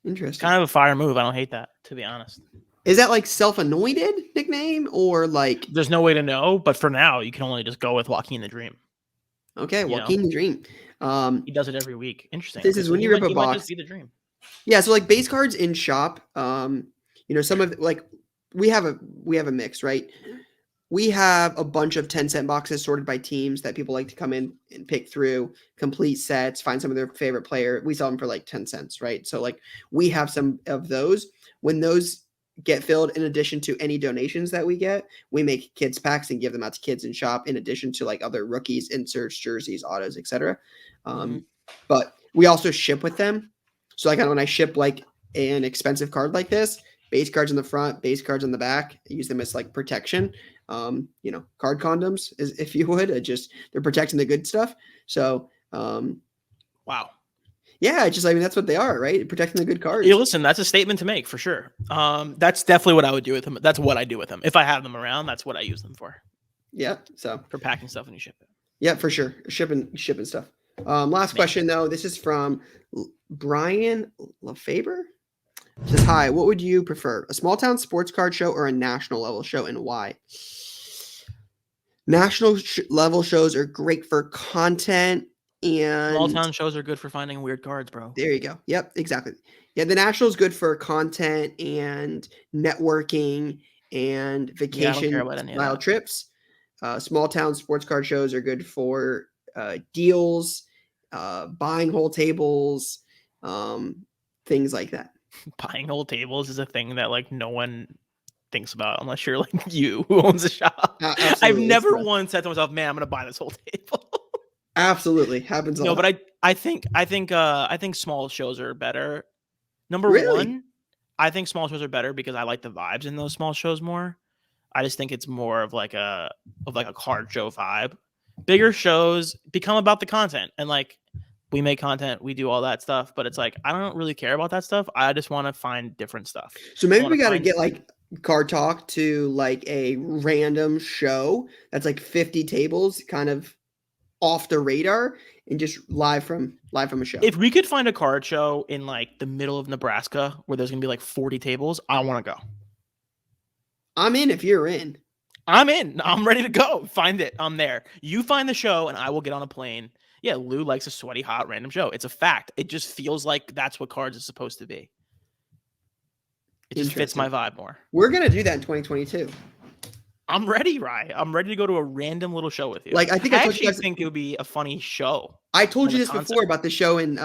Interesting. Kind of a fire move. I don't hate that, to be honest. Is that like self-anointed nickname or like? There's no way to know, but for now, you can only just go with Joaquin the Dream. Okay, Joaquin the Dream. He does it every week. Interesting. This is when you rip a box. Might just be the dream. Yeah, so like base cards in shop. Some of like we have a mix, right? We have a bunch of 10-cent boxes sorted by teams that people like to come in and pick through, complete sets, find some of their favorite player. We sell them for like 10 cents, right? So like we have some of those. When those get filled, in addition to any donations that we get, we make kids packs and give them out to kids in shop, in addition to like other rookies, inserts, jerseys, autos, etc. But we also ship with them. So like when I ship like an expensive card like this, base cards in the front, base cards on the back, I use them as like protection. Card condoms, if you would. They're protecting the good stuff. So, wow. Yeah, that's what they are, right? Protecting the good cards. Yeah, listen, that's a statement to make for sure. That's definitely what I would do with them. That's what I do with them. If I have them around, that's what I use them for. Yeah. So for packing stuff and you ship it. Yeah, for sure. Shipping stuff. Last question though. This is from Brian LaFaber. Says, hi, what would you prefer? A small town sports card show or a national level show, and why? National level shows are great for content, and small town shows are good for finding weird cards, bro. There you go. Yep, exactly. Yeah, the National is good for content and networking and Yeah, I don't vacation care about any of style that. trips. Small town sports card shows are good for deals, buying whole tables, things like that. Buying whole tables is a thing that like no one thinks about unless you're like you who owns a shop. I've Absolutely. never once said to myself, "Man, I'm gonna buy this whole table." Absolutely happens a No, lot. but I think small shows are better. Number Really? one, I think small shows are better because I like the vibes in those small shows more. I just think it's more of like a card show vibe. Bigger shows become about the content, and like we make content, we do all that stuff, but it's like I don't really care about that stuff. I just want to find different stuff. So I maybe want we to got to find get like Card Talk to like a random show that's like 50 tables, kind of off the radar, and just live from a show. if we could find a card show in like the middle of Nebraska where there's gonna be like 40 tables, I want to go. I'm in if you're in. I'm in. I'm ready to go. Find it. I'm there. You find the show, and I will get on a plane. Yeah, Lou likes a sweaty, hot, random show. It's a fact. It just feels like that's what cards is supposed to be. It just fits my vibe more. We're gonna do that in 2022. I'm ready, Rye. I'm ready to go to a random little show with you. Like I think I I told you actually guys, think it would be a funny show. I told and you the this concept. before about the show in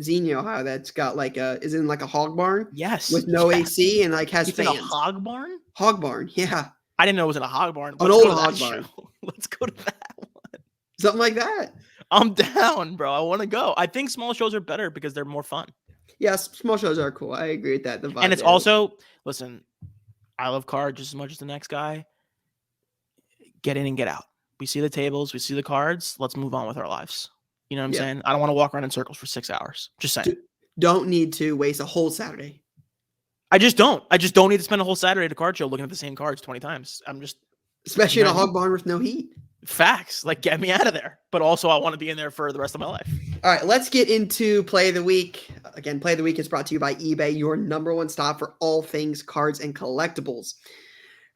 Xenia, Ohio, that's got like is in like a hog barn. Yes. With no yes. AC and like has It's fans. in a hog barn? Hog barn, yeah. I didn't know it was in a hog barn. An old hog barn. Show. Let's go to that one. Something like that. I'm down, bro. I want to go. I think small shows are better because they're more fun. Yes, small shows are cool. I agree with that. The vibe And it's there. also, listen, I love cards just as much as the next guy. Get in and get out. We see the tables, we see the cards. Let's move on with our lives. You know what I'm saying? I don't want to walk around in circles for 6 hours. Just saying. Don't need to waste a whole Saturday. I just don't need to spend a whole Saturday at a card show looking at the same cards 20 times. I'm just Especially in a hog barn with no heat. Facts. Like, get me out of there. But also, I want to be in there for the rest of my life. All right, let's get into Play of the Week. Again, Play of the Week is brought to you by eBay, your number one stop for all things cards and collectibles.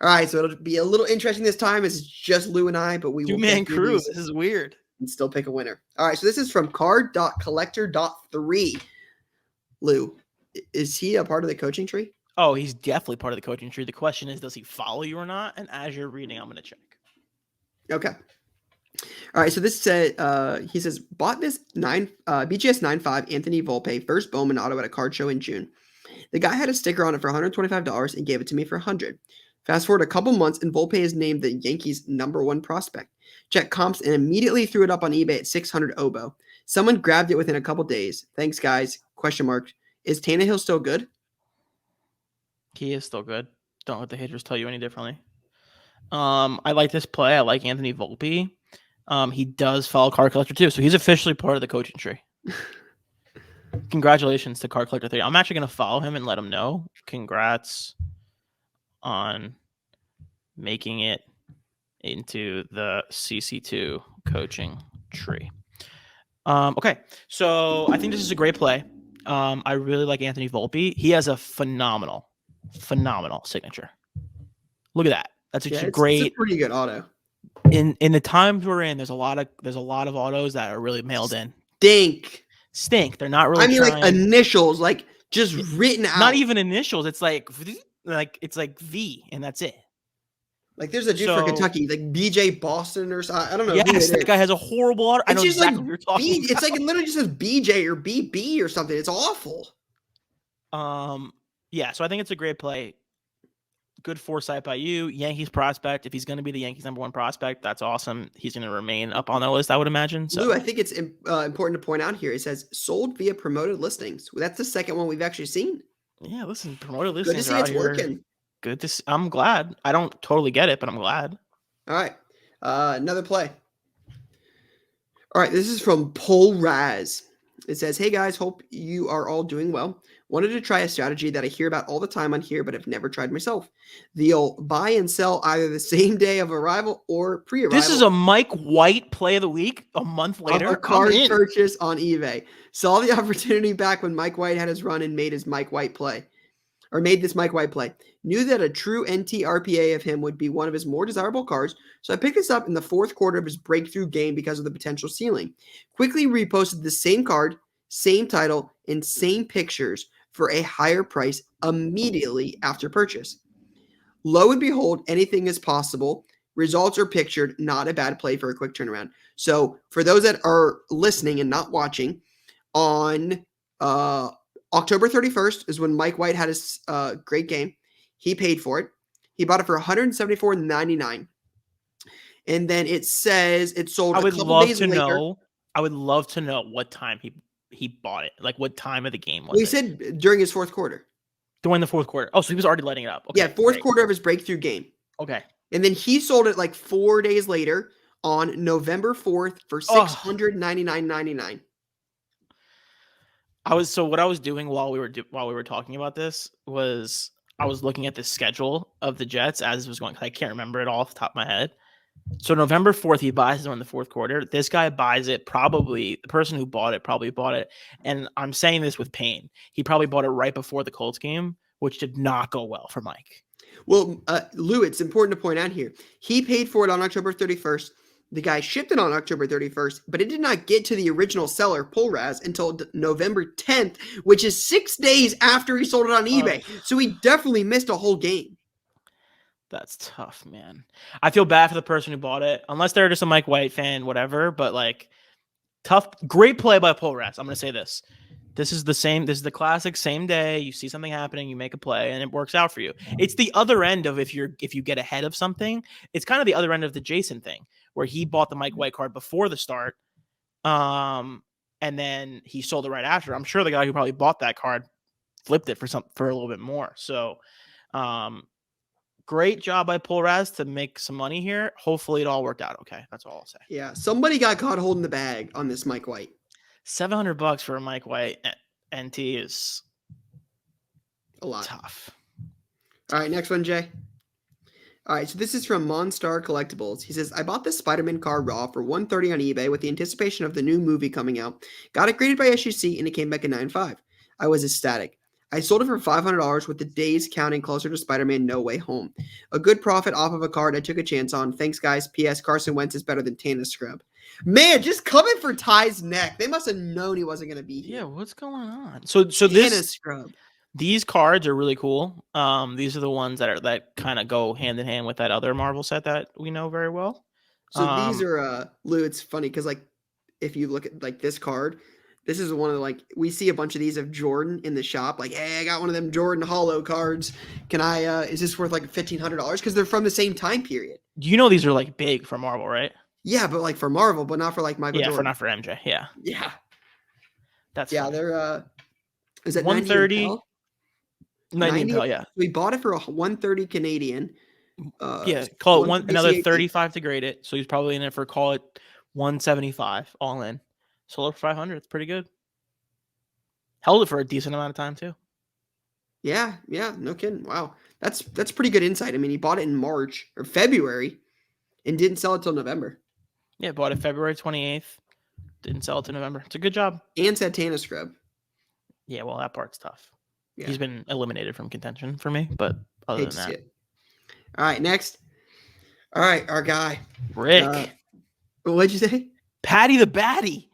All right, so it'll be a little interesting this time. It's just Lou and I, but we will Two-man crew. This is weird. And still pick a winner. All right, so this is from card.collector.3. Lou, is he a part of the coaching tree? Oh, he's definitely part of the coaching tree. The question is, does he follow you or not? And as you're reading, I'm going to check. Okay. All right, so this said, he says, bought this BGS 9.5 Anthony Volpe first Bowman auto at a card show in June. The guy had a sticker on it for $125 and gave it to me for $100. Fast forward a couple months, and Volpe is named the Yankees' #1 prospect. Check comps and immediately threw it up on eBay at $600 oboe. Someone grabbed it within a couple days. Thanks, guys. ? Is Tannehill still good? He is still good. Don't let the haters tell you any differently. I like this play. I like Anthony Volpe. He does follow Card Collector too, so he's officially part of the coaching tree. Congratulations to Card Collector 3. I'm actually going to follow him and let him know. Congrats on making it into the CC2 coaching tree. Okay, so I think this is a great play. I really like Anthony Volpe. He has a phenomenal signature. Look at that. That's great. It's a pretty good auto. In the times we're in, there's a lot of autos that are really mailed in. Stink. They're not really. I mean, like initials, like just written out. Not even initials. It's like V, and that's it. Like there's a dude for Kentucky, like BJ Boston or something. I don't know. Yes, that guy has a horrible auto. I know exactly what you're talking about. It's like it literally just says BJ or BB or something. It's awful. Yeah. So I think it's a great play. Good foresight by you. Yankees prospect. If he's going to be the Yankees' #1 prospect, that's awesome. He's going to remain up on their list, I would imagine. So Lou, I think it's important to point out here. It says sold via promoted listings. That's the second one we've actually seen. Yeah, listen, promoted listings. Good to see it's working. Good to see. I'm glad. I don't totally get it, but I'm glad. All right. Another play. All right. This is from Paul Raz. It says, hey guys, hope you are all doing well. Wanted to try a strategy that I hear about all the time on here, but have never tried myself. The old buy and sell either the same day of arrival or pre-arrival. This is a Mike White play of the week a month later. A card purchase on eBay. Saw the opportunity back when Mike White had his run and made this Mike White play. Knew that a true NT RPA of him would be one of his more desirable cards, so I picked this up in the fourth quarter of his breakthrough game because of the potential ceiling. Quickly reposted the same card, same title, and same pictures for a higher price immediately after purchase. Lo and behold, anything is possible. Results are pictured, not a bad play for a quick turnaround. So for those that are listening and not watching, on October 31st is when Mike White had his great game. He paid for it. He bought it for $174.99. And then it says it sold a couple days later. I would love to know what time he bought it. Like what time of the game was Well, he it? said during his fourth quarter. During the fourth quarter. Oh, so he was already lighting it up. Okay, yeah, fourth quarter of his breakthrough game. Okay. And then he sold it like 4 days later on November 4th for $699.99. What I was doing while we were talking about this was I was looking at the schedule of the Jets as it was going. I can't remember it all off the top of my head. So November 4th, he buys it in the fourth quarter. This guy buys it. Probably the person who bought it. And I'm saying this with pain. He probably bought it right before the Colts game, which did not go well for Mike. Well, Lou, it's important to point out here. He paid for it on October 31st. The guy shipped it on October 31st, but it did not get to the original seller, Polraz, until November 10th, which is 6 days after he sold it on eBay. So he definitely missed a whole game. That's tough, man. I feel bad for the person who bought it, unless they're just a Mike White fan, whatever. But like, tough, great play by Polraz. I'm going to say this. This is the classic same day. You see something happening, you make a play, and it works out for you. It's the other end of if you get ahead of something. It's kind of the other end of the Jason thing, where he bought the Mike White card before the start, and then he sold it right after. I'm sure the guy who probably bought that card flipped it for a little bit more. So, great job by Polraz to make some money here. Hopefully, it all worked out okay. That's all I'll say. Yeah, somebody got caught holding the bag on this Mike White. $700 for a Mike White NT is a lot. Tough. All right, next one, Jay. All right, so this is from Monstar Collectibles. He says, I bought this Spider-Man car raw for $130 on eBay with the anticipation of the new movie coming out. Got it graded by SGC, and it came back at 9.5. I was ecstatic. I sold it for $500 with the days counting closer to Spider-Man No Way Home. A good profit off of a card I took a chance on. Thanks, guys. P.S. Carson Wentz is better than Tana Scrub. Man, just coming for Ty's neck. They must have known he wasn't going to be here. Yeah, what's going on? So Tana Scrub. These cards are really cool. These are the ones that kind of go hand in hand with that other Marvel set that we know very well. So these are Lou, it's funny because like if you look at like this card, this is one of the, like, we see a bunch of these of Jordan in the shop. Like, hey, I got one of them Jordan Hollow cards. Can I, is this worth like $1,500? Because they're from the same time period. You know, these are like big for Marvel, right? Yeah, but like for Marvel, but not for like Michael Jordan. Not for MJ. Yeah. Yeah. That's funny. They're, is it 130? 90 yeah. We bought it for a 130 Canadian. Call it another 35 to grade it. So he's probably in it for, call it 175 all in. Sold it for 500. It's pretty good. Held it for a decent amount of time too. Yeah, no kidding. Wow, that's pretty good insight. I mean, he bought it in March or February, and didn't sell it till November. Yeah, bought it February 28th. Didn't sell it till November. It's a good job. And said Tana Scrub. Yeah, well, that part's tough. Yeah. He's been eliminated from contention for me, but other than that. All right, next. All right, our guy Rick. What'd you say? Patty the Batty.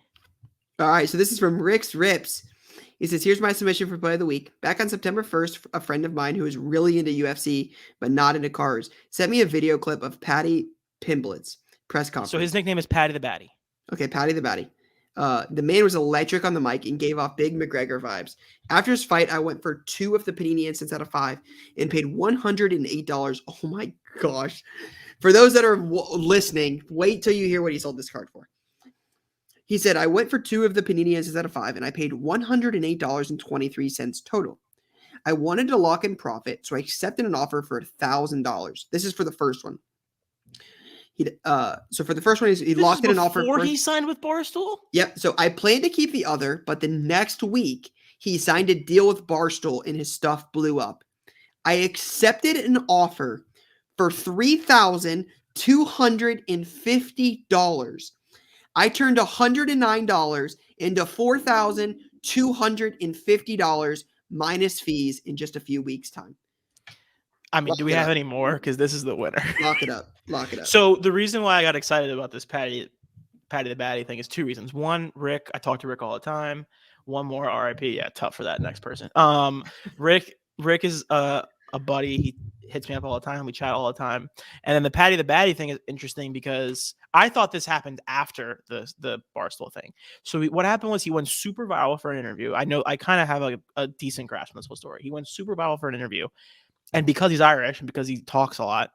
All right, so this is from Rick's Rips. He says, here's my submission for Play of the Week. Back on September 1st, a friend of mine who is really into UFC, but not into cars, sent me a video clip of Patty Pimblett's press conference. So his nickname is Patty the Batty. Okay, Patty the Batty. The man was electric on the mic and gave off big McGregor vibes. After his fight, I went for 2 of the Panini instants out of 5 and paid $108. Oh my gosh. For those that are listening, wait till you hear what he sold this card for. He said, I went for 2 of the Panini instants out of 5 and I paid $108.23 total. I wanted to lock in profit, so I accepted an offer for $1,000. This is for the first one. So for the first one, he locked in an offer before he signed with Barstool. Yep. So I planned to keep the other, but the next week he signed a deal with Barstool and his stuff blew up. I accepted an offer for $3,250. I turned $109 into $4,250 minus fees in just a few weeks' time. I mean, do we have any more? Because this is the winner. Lock it up. So the reason why I got excited about this Patty the Batty thing is 2 reasons. One, Rick, I talk to Rick all the time. One more RIP. Yeah, tough for that next person. Rick is a buddy. He hits me up all the time. We chat all the time. And then the Patty the Batty thing is interesting because I thought this happened after the Barstool thing. So what happened was he went super viral for an interview. I know I kind of have a decent grasp on this whole story. He went super viral for an interview. And because he's Irish and because he talks a lot,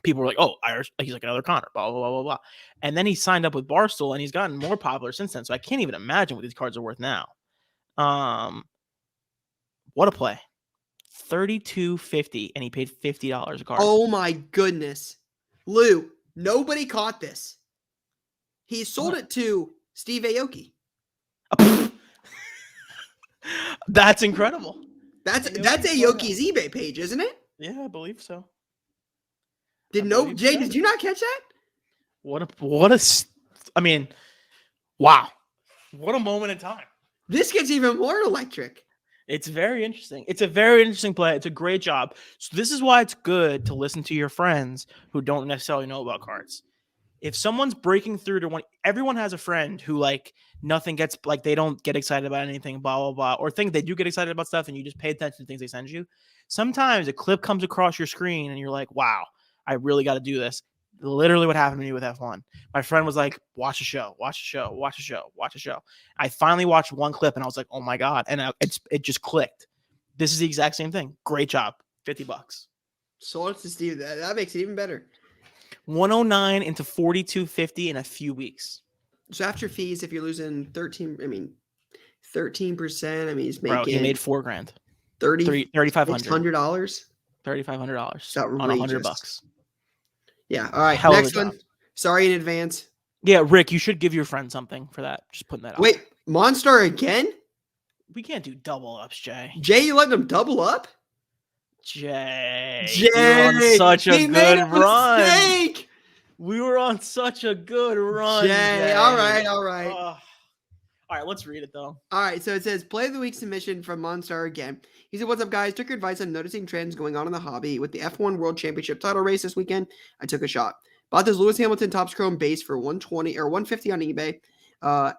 people were like, oh, Irish, he's like another Connor, blah, blah, blah, blah, blah. And then he signed up with Barstool and he's gotten more popular since then. So I can't even imagine what these cards are worth now. What a play. $32.50 and he paid $50 a card. Oh my goodness. Lou, nobody caught this. He sold it to Steve Aoki. That's incredible. That's Aoki's eBay page, isn't it? Yeah, I believe so. Jay, did you not catch that? I mean, wow. What a moment in time. This gets even more electric. It's very interesting. It's a very interesting play. It's a great job. So this is why it's good to listen to your friends who don't necessarily know about cards. If someone's breaking through to one, everyone has a friend who nothing gets, they don't get excited about anything, blah, blah, blah, or think they do get excited about stuff and you just pay attention to things they send you. Sometimes a clip comes across your screen and you're like, wow, I really got to do this. Literally what happened to me with F1. My friend was like, watch a show. I finally watched one clip and I was like, oh my God. And it just clicked. This is the exact same thing. Great job. $50. Sold it to Steve. That makes it even better. 109 into 42.50 in a few weeks. So after fees, if you're losing 13%, he's making. Bro, he made $4,000. $3,500. $3,500 on $100. Yeah. All right. Next one. Sorry in advance. Yeah, Rick, you should give your friend something for that. Just putting that out. Wait, Monstar again? We can't do double ups, Jay. Jay, you letting them double up? Jay, we were on such a good run. Mistake. We were on such a good run. Jay. All right. All right, let's read it, though. All right, so it says, play of the week submission from Monstar again. He said, what's up, guys? Took your advice on noticing trends going on in the hobby. With the F1 World Championship title race this weekend, I took a shot. Bought this Lewis Hamilton Topps Chrome base for $120 or $150 on eBay.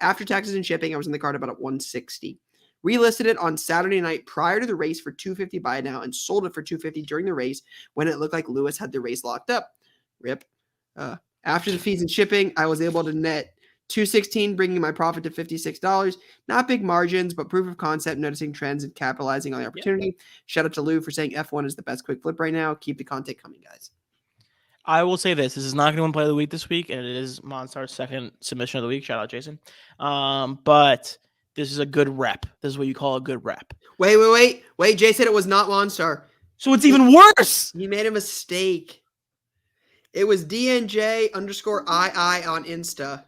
After taxes and shipping, I was in the card about at $160. Relisted it on Saturday night prior to the race for $250 buy now and sold it for $250 during the race when it looked like Lewis had the race locked up. Rip. After the fees and shipping, I was able to net $216, bringing my profit to $56. Not big margins, but proof of concept, noticing trends and capitalizing on the opportunity. Yep. Shout out to Lou for saying F1 is the best quick flip right now. Keep the content coming, guys. I will say this. This is not going to win play of the week this week, and it is Monstar's second submission of the week. Shout out, Jason. But this is a good rep. This is what you call a good rep. Wait. Jay said it was not Monstar. So it's even worse. You made a mistake. It was DNJ_II on Insta.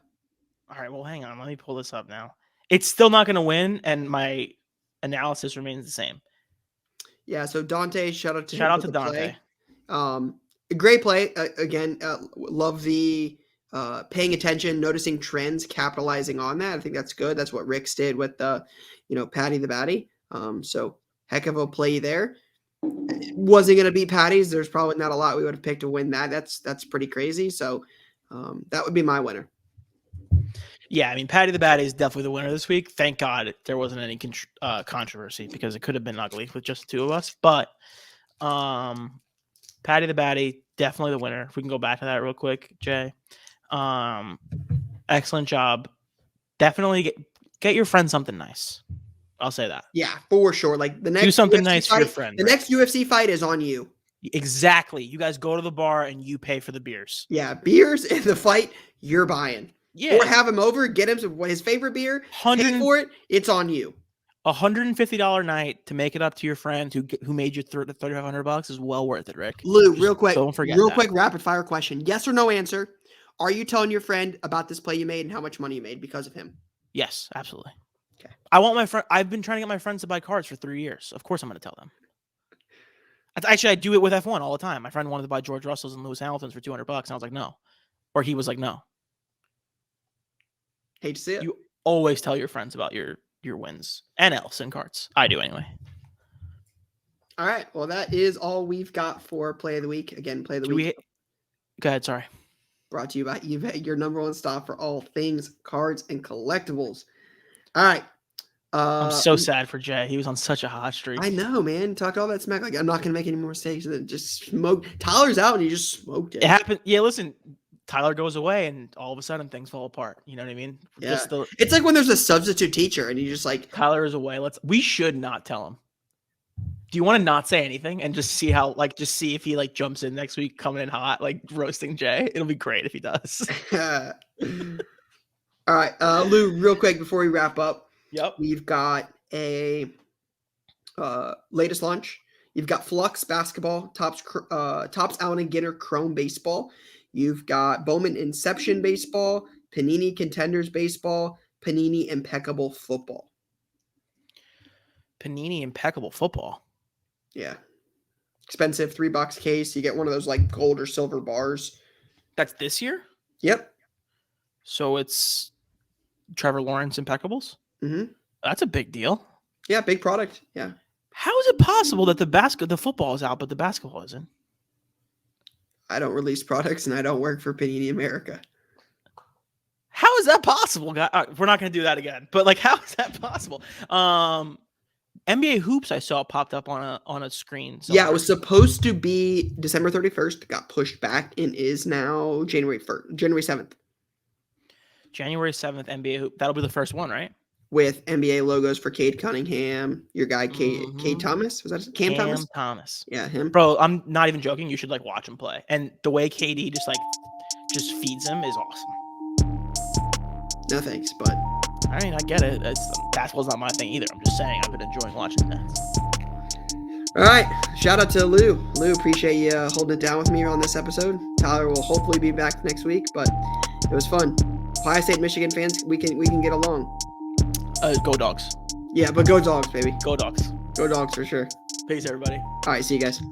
All right, well, hang on. Let me pull this up now. It's still not going to win, and my analysis remains the same. Yeah, so Dante, shout out to Dante. Great play. Again, love the paying attention, noticing trends, capitalizing on that. I think that's good. That's what Rick's did with the, Patty the Batty. So heck of a play there. Wasn't going to beat Patty's. There's probably not a lot we would have picked to win that. That's pretty crazy. So that would be my winner. Yeah, I mean, Patty the Batty is definitely the winner this week. Thank God there wasn't any controversy because it could have been ugly with just the two of us. But Patty the Batty, definitely the winner. If we can go back to that real quick, Jay. Excellent job. Definitely get your friend something nice. I'll say that. Yeah, for sure. Like the next do something UFC nice fight, for your friend. The next UFC fight is on you. Exactly. You guys go to the bar and you pay for the beers. Yeah, beers in the fight, you're buying. Yeah. Or have him over, get him his favorite beer, pay for it, it's on you. $150 night to make it up to your friend who made you $3,500 is well worth it, Rick. Lou, real quick, quick rapid fire question. Yes or no answer. Are you telling your friend about this play you made and how much money you made because of him? Yes, absolutely. Okay. I want my friend. I've been trying to get my friends to buy cards for 3 years. Of course I'm going to tell them. Actually, I do it with F1 all the time. My friend wanted to buy George Russell's and Lewis Hamilton's for $200, and I was like, no. Or he was like, no. Hate to see it. You always tell your friends about your wins and else in cards. I do anyway. All right. Well, that is all we've got for Play of the Week. Again, Play of the Week. Go ahead. Sorry. Brought to you by eBay, your number one stop for all things cards and collectibles. All right. I'm so sad for Jay. He was on such a hot streak. I know, man. Talked all that smack. Like, I'm not going to make any more mistakes. And then just smoke. Tyler's out and he just smoked it. It happened. Yeah, listen, Tyler goes away and all of a sudden things fall apart. You know what I mean? Yeah. It's like when there's a substitute teacher and you just like. Tyler is away. We should not tell him. Do you want to not say anything and just see how, just see if he jumps in next week coming in hot, roasting Jay? It'll be great if he does. All right. Lou, real quick before we wrap up. Yep. We've got a latest launch. You've got Flux Basketball, Topps Allen and Ginter Chrome Baseball. You've got Bowman Inception Baseball, Panini Contenders Baseball, Panini Impeccable Football. Panini Impeccable Football. Yeah. Expensive $3 case. You get one of those gold or silver bars. That's this year? Yep. So it's Trevor Lawrence Impeccables? Mm-hmm. That's a big deal. Yeah, big product. Yeah. How is it possible that the football is out, but the basketball isn't? I don't release products and I don't work for Panini America. How is that possible? We're not going to do that again. But how is that possible? NBA Hoops I saw popped up on a screen. Yeah, it was supposed to be December 31st. Got pushed back and is now January 7th. January 7th, NBA Hoop. That'll be the first one, right? With NBA logos for Cade Cunningham, your guy Cade Thomas. Was that Cam Thomas? Thomas. Yeah, him. Bro, I'm not even joking. You should watch him play. And the way KD just feeds him is awesome. No thanks, but I mean, I get it. Basketball's not my thing either. I'm just saying I've been enjoying watching that. All right. Shout out to Lou. Lou, appreciate you holding it down with me on this episode. Tyler will hopefully be back next week, but it was fun. Ohio State, Michigan fans, we can get along. Go Dogs. Yeah, but go Dogs, baby. Go Dogs. Go Dogs for sure. Peace, everybody. All right, see you guys.